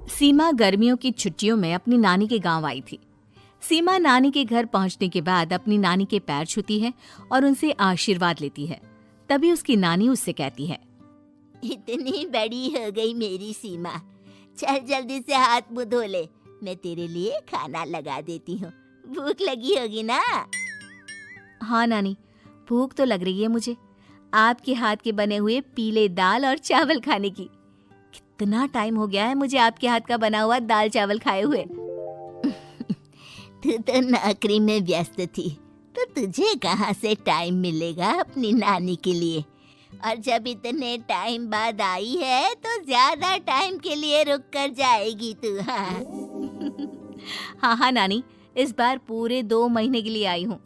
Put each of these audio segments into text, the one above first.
सीमा गर्मियों की छुट्टियों में अपनी नानी के गांव आई थी। सीमा नानी के घर पहुंचने के बाद अपनी नानी के पैर छूती है और उनसे आशीर्वाद लेती है। तभी उसकी नानी उससे कहती है, इतनी बड़ी हो गई मेरी सीमा, चल जल्दी से हाथ मुंह धो ले, मैं तेरे लिए खाना लगा देती हूँ। भूख लगी होगी ना? हाँ नानी, भूख तो लग रही है मुझे, आपके हाथ के बने हुए पीले दाल और चावल खाने की। कितना टाइम हो गया है मुझे आपके हाथ का बना हुआ दाल चावल खाए हुए। तू तो नौकरी में व्यस्त थी, तो तुझे कहाँ से टाइम मिलेगा अपनी नानी के लिए? और जब इतने टाइम बाद आई है तो ज्यादा टाइम के लिए रुक कर जाएगी तू। हाँ हाँ नानी, इस बार पूरे 2 महीने के लिए आई हूँ।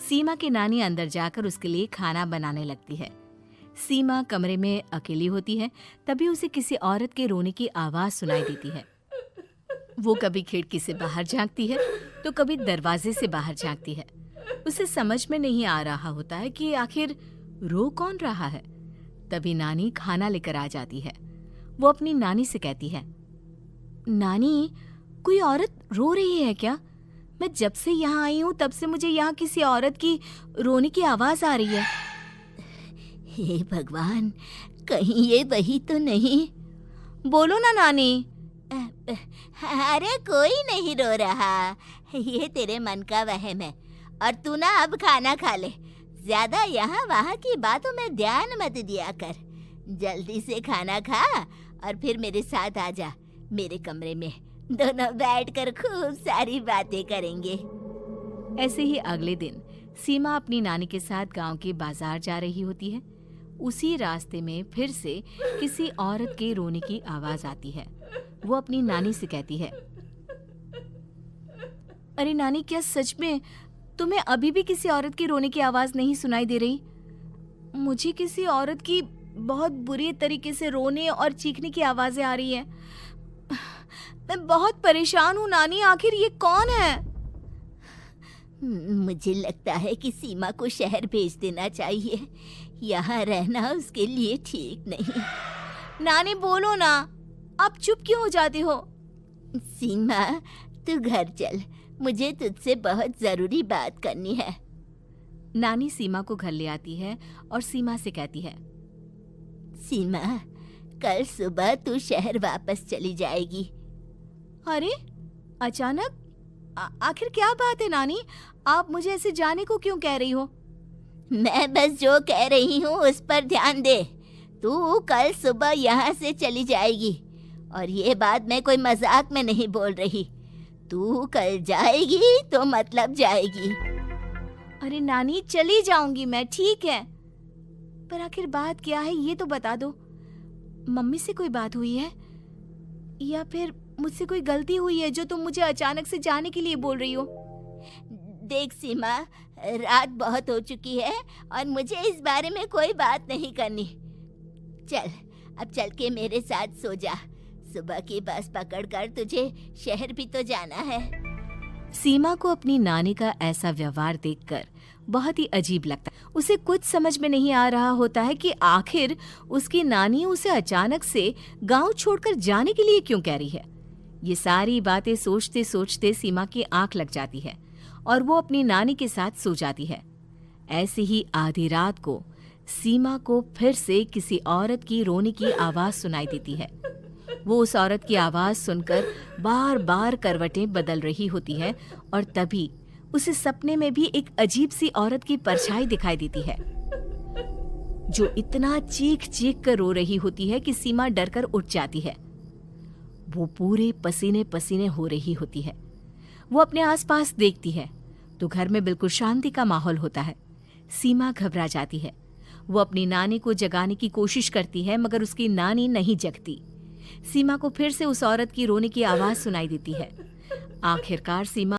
सीमा की नानी अंदर जाकर उसके लिए खाना बनाने लगती है। सीमा कमरे में अकेली होती है। तभी उसे किसी औरत के रोने की आवाज सुनाई देती है। वो कभी खिड़की से बाहर झांकती है तो कभी दरवाजे से बाहर झांकती है। उसे समझ में नहीं आ रहा होता है कि आखिर रो कौन रहा है। तभी नानी खाना लेकर आ जाती है। वो अपनी नानी से कहती है, नानी, कोई औरत रो रही है क्या? मैं जब से यहाँ आई हूँ तब से मुझे यहाँ किसी औरत की रोने की आवाज आ रही है। हे भगवान, कहीं ये वही तो नहीं? बोलो ना नानी। अरे कोई नहीं रो रहा, ये तेरे मन का वहम है। और तू ना अब खाना खा ले, ज्यादा यहाँ वहाँ की बातों में ध्यान मत दिया कर। जल्दी से खाना खा और फिर मेरे साथ आ जा मेरे कमरे में, दोनों बैठकर खूब सारी बातें करेंगे। ऐसे ही अगले दिन सीमा अपनी नानी के साथ गांव के बाजार जा रही होती है। उसी रास्ते में फिर से किसी औरत के रोने की आवाज आती है। वो अपनी नानी से कहती है, अरे नानी, क्या सच में तुम्हें अभी भी किसी औरत की रोने की आवाज नहीं सुनाई दे रही? मुझे किसी औरत की बहुत बुरी तरीके से रोने और चीखने की आवाजें आ रही हैं। मैं बहुत परेशान हूँ नानी, आखिर ये कौन है? मुझे लगता है कि सीमा को शहर भेज देना चाहिए, यहाँ रहना उसके लिए ठीक नहीं। नानी बोलो ना, आप चुप क्यों हो जाती हो? सीमा, तू घर चल, मुझे तुझसे बहुत जरूरी बात करनी है। नानी सीमा को घर ले आती है और सीमा से कहती है, सीमा, कल सुबह तू शहर वापस चली जाएगी। अरे अचानक? आखिर क्या बात है नानी, आप मुझे ऐसे जाने को क्यों कह रही हो? मैं बस जो कह रही हूँ उस पर ध्यान दे। तू कल सुबह यहाँ से चली जाएगी, और ये बात मैं कोई मजाक में नहीं बोल रही। तू कल जाएगी तो मतलब जाएगी। अरे नानी, चली जाऊंगी मैं, ठीक है, पर आखिर बात क्या है ये तो बता दो। मम्मी से कोई बात हुई है या फिर मुझसे कोई गलती हुई है जो तुम मुझे अचानक से जाने के लिए बोल रही हो? देख सीमा, रात बहुत हो चुकी है और मुझे इस बारे में कोई बात नहीं करनी। चल, अब चल के मेरे साथ सो जा। सुबह की बस पकड़कर तुझे शहर भी तो जाना है। सीमा को अपनी नानी का ऐसा व्यवहार देखकर बहुत ही अजीब लगता है। उसे कुछ समझ में नहीं आ रहा होता है कि आखिर उसकी नानी उसे अचानक से गांव छोड़कर जाने के लिए क्यों कह रही है। ये सारी बातें सोचते सोचते सीमा की आंख लग जाती है और वो अपनी नानी के साथ सो जाती है। ऐसे ही आधी रात को सीमा को फिर से किसी औरत की रोने की आवाज सुनाई देती है। वो उस औरत की आवाज सुनकर बार बार करवटें बदल रही होती है और तभी उसे सपने में भी एक अजीब सी औरत की परछाई दिखाई देती है, जो इतना चीख चीख कर रो रही होती है कि सीमा डरकर उठ जाती है। वो पूरे पसीने पसीने हो रही होती है। वो अपने आसपास देखती है तो घर में बिल्कुल शांति का माहौल होता है। सीमा घबरा जाती है। वो अपनी नानी को जगाने की कोशिश करती है मगर उसकी नानी नहीं जगती। सीमा को फिर से उस औरत की रोने की आवाज सुनाई देती है। आखिरकार सीमा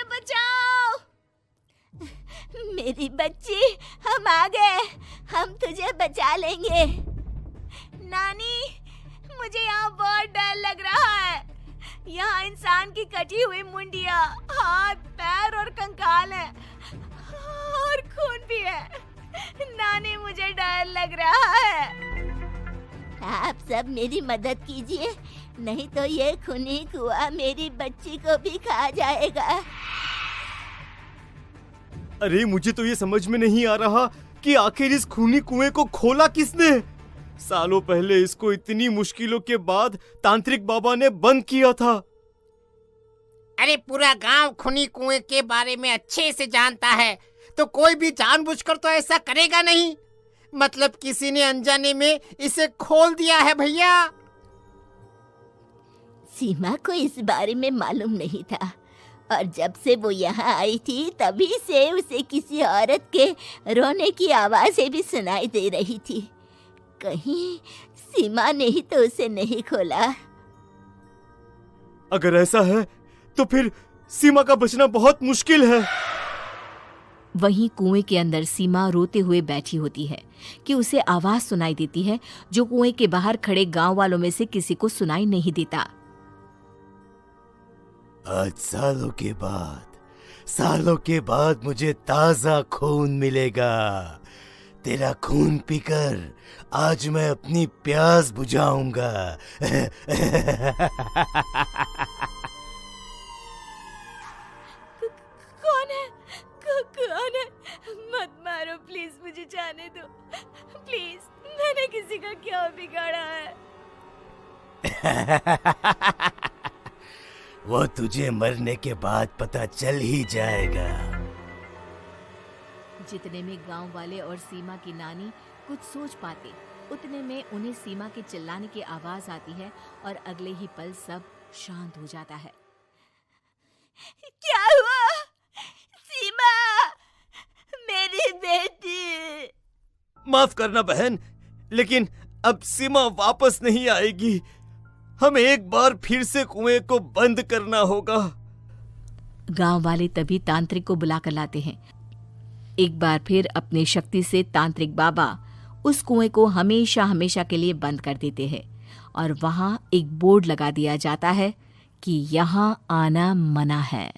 बचाओ। मेरी बच्ची, हम आ गए, हम तुझे बचा लेंगे। नानी, मुझे यहाँ बहुत डर लग रहा है। यहाँ इंसान की कटी हुई मुंडिया, हाथ, पैर और कंकाल है और खून भी है। नानी, मुझे डर लग रहा है। आप सब मेरी मदद कीजिए, नहीं तो ये खूनी कुआं मेरी बच्ची को भी खा जाएगा। अरे मुझे तो ये समझ में नहीं आ रहा कि आखिर इस खूनी कुएं को खोला किसने। सालों पहले इसको इतनी मुश्किलों के बाद तांत्रिक बाबा ने बंद किया था। अरे पूरा गांव खूनी कुएं के बारे में अच्छे से जानता है, तो कोई भी जानबूझकर तो ऐसा करेगा नहीं। मतलब किसी ने अनजाने में इसे खोल दिया है भैया। सीमा को इस बारे में मालूम नहीं था, और जब से वो यहाँ आई थी तभी से उसे किसी औरत के रोने की आवाज़ें भी सुनाई दे रही थी। कहीं सीमा ने ही तो उसे नहीं खोला। अगर ऐसा है तो फिर सीमा का बचना बहुत मुश्किल है। वहीं कुएं के अंदर सीमा रोते हुए बैठी होती है कि उसे आवाज सुनाई देती है जो कुएं के बाहर खड़े गांव वालों में से किसी को सुनाई नहीं देता। आज सालों के बाद मुझे ताजा खून मिलेगा। तेरा खून पीकर आज मैं अपनी प्यास बुझाऊंगा। कौन है? मत मारो प्लीज, मुझे जाने दो प्लीज। मैंने किसी का क्या बिगाड़ा है? वो तुझे मरने के बाद पता चल ही जाएगा। जितने में गांव वाले और सीमा की नानी कुछ सोच पाते, उतने में उन्हें सीमा के चिल्लाने की आवाज आती है और अगले ही पल सब शांत हो जाता है। क्या हुआ? सीमा, मेरी बेटी। माफ करना बहन, लेकिन अब सीमा वापस नहीं आएगी। हमें एक बार फिर से कुएं को बंद करना होगा। गांव वाले तभी तांत्रिक को बुलाकर लाते हैं। एक बार फिर अपनी शक्ति से तांत्रिक बाबा उस कुएं को हमेशा हमेशा के लिए बंद कर देते हैं और वहां एक बोर्ड लगा दिया जाता है कि यहाँ आना मना है।